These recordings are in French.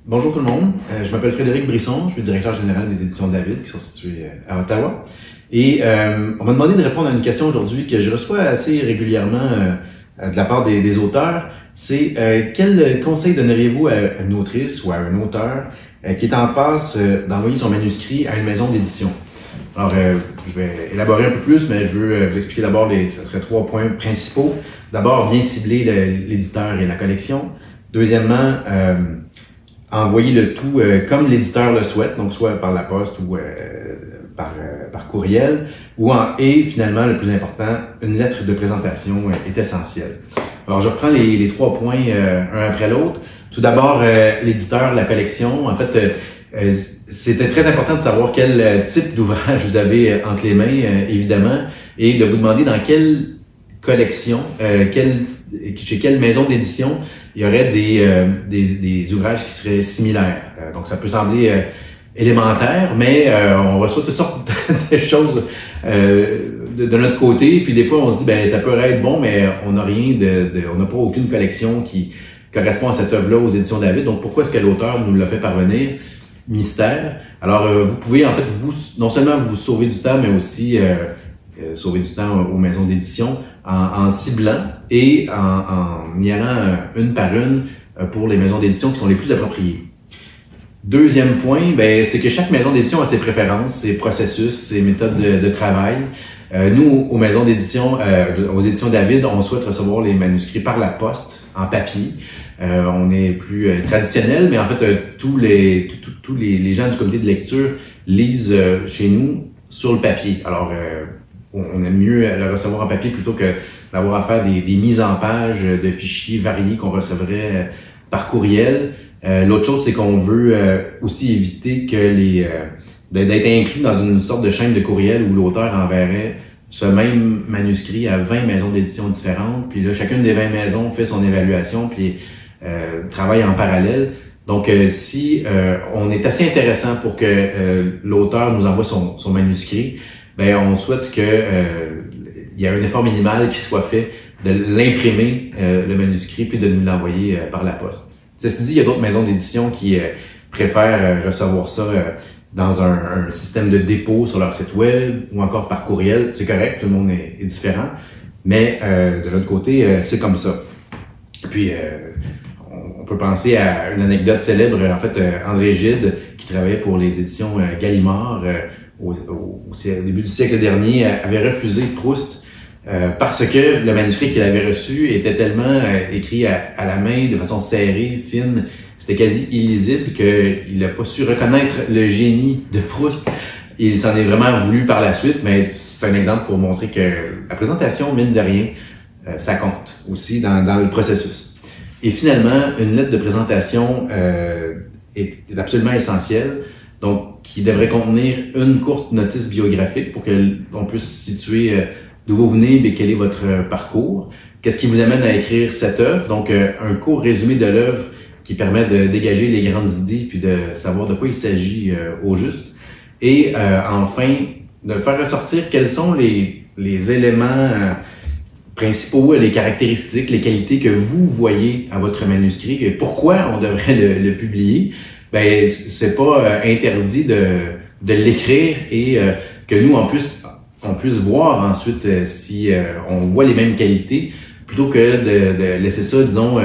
Bonjour tout le monde, je m'appelle Frédéric Brisson, je suis directeur général des éditions David qui sont situées à Ottawa. Et on m'a demandé de répondre à une question aujourd'hui que je reçois assez régulièrement de la part des auteurs. C'est quel conseil donneriez-vous à une autrice ou à un auteur qui est en passe d'envoyer son manuscrit à une maison d'édition? Alors, je vais élaborer un peu plus, mais je veux vous expliquer d'abord, ça serait 3 points principaux. D'abord, bien cibler l'éditeur et la collection. Deuxièmement, envoyer le tout comme l'éditeur le souhaite, donc soit par la poste ou par courriel, et finalement, le plus important, une lettre de présentation est essentielle. Alors, je reprends les 3 points un après l'autre. Tout d'abord, l'éditeur, la collection. En fait, c'était très important de savoir quel type d'ouvrage vous avez entre les mains, évidemment, et de vous demander dans quelle collection, chez quelle maison d'édition il y aurait des ouvrages qui seraient similaires. Donc, ça peut sembler élémentaire, mais on reçoit toutes sortes de choses de notre côté. Puis des fois, on se dit, ben ça peut être bon, mais on n'a rien on n'a pas aucune collection qui correspond à cette œuvre-là aux éditions David. Donc, pourquoi est-ce que l'auteur nous l'a fait parvenir? Mystère. Alors, vous pouvez en fait non seulement vous sauver du temps, mais aussi sauver du temps aux maisons d'édition en ciblant et en y allant une par une pour les maisons d'édition qui sont les plus appropriées. Deuxième point, ben, c'est que chaque maison d'édition a ses préférences, ses processus, ses méthodes de travail. Nous, aux maisons d'édition, aux éditions David, on souhaite recevoir les manuscrits par la poste, en papier. On est plus traditionnel, mais en fait, tous les gens du comité de lecture lisent chez nous sur le papier. Alors, on aime mieux le recevoir en papier plutôt que d'avoir à faire des mises en page de fichiers variés qu'on recevrait par courriel. L'autre chose, c'est qu'on veut aussi éviter que d'être inclus dans une sorte de chaîne de courriel où l'auteur enverrait ce même manuscrit à 20 maisons d'édition différentes, puis là, chacune des 20 maisons fait son évaluation, puis travaille en parallèle. Donc, si on est assez intéressant pour que l'auteur nous envoie son manuscrit, ben on souhaite que il y ait un effort minimal qui soit fait de l'imprimer, le manuscrit, puis de nous l'envoyer par la poste. Ceci dit, il y a d'autres maisons d'édition qui préfèrent recevoir ça dans un système de dépôt sur leur site web ou encore par courriel. C'est correct, tout le monde est différent, mais de l'autre côté, c'est comme ça. Puis, on peut penser à une anecdote célèbre. En fait, André Gide, qui travaillait pour les éditions Gallimard au début du siècle dernier, avait refusé Proust parce que le manuscrit qu'il avait reçu était tellement écrit à la main, de façon serrée, fine, c'était quasi illisible qu'il n'a pas su reconnaître le génie de Proust. Il s'en est vraiment voulu par la suite, mais c'est un exemple pour montrer que la présentation, mine de rien, ça compte aussi dans le processus. Et finalement, une lettre de présentation est absolument essentielle, donc qui devrait contenir une courte notice biographique pour que l'on puisse situer d'où vous venez et quel est votre parcours. Qu'est-ce qui vous amène à écrire cette œuvre? Donc, un court résumé de l'œuvre qui permet de dégager les grandes idées puis de savoir de quoi il s'agit au juste. Et enfin, de faire ressortir quels sont les éléments principaux, les caractéristiques, les qualités que vous voyez à votre manuscrit et pourquoi on devrait le publier. Ben, c'est pas interdit de l'écrire et que nous, en plus, on puisse voir ensuite si on voit les mêmes qualités plutôt que de laisser ça, disons,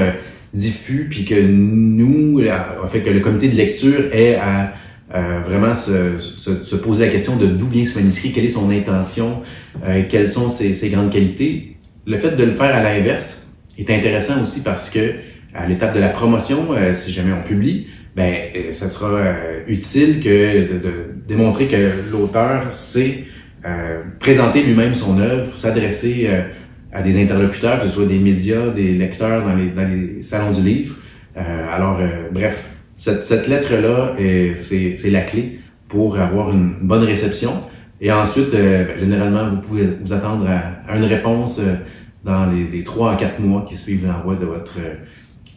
diffus puis que nous, en fait, que le comité de lecture ait à vraiment se poser la question de d'où vient ce manuscrit, quelle est son intention, quelles sont ses grandes qualités. Le fait de le faire à l'inverse est intéressant aussi parce que à l'étape de la promotion, si jamais on publie, ben ça sera utile de démontrer que l'auteur sait présenter lui-même son œuvre, s'adresser à des interlocuteurs, que ce soit des médias, des lecteurs dans les salons du livre. Bref, cette lettre-là, c'est la clé pour avoir une bonne réception. Et ensuite, généralement, vous pouvez vous attendre à une réponse dans les 3 à 4 mois qui suivent l'envoi de votre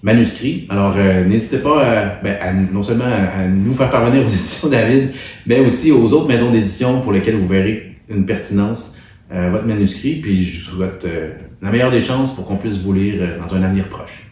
manuscrit. Alors, n'hésitez pas non seulement à nous faire parvenir aux éditions David, mais aussi aux autres maisons d'édition pour lesquelles vous verrez une pertinence votre manuscrit. Puis je vous souhaite la meilleure des chances pour qu'on puisse vous lire dans un avenir proche.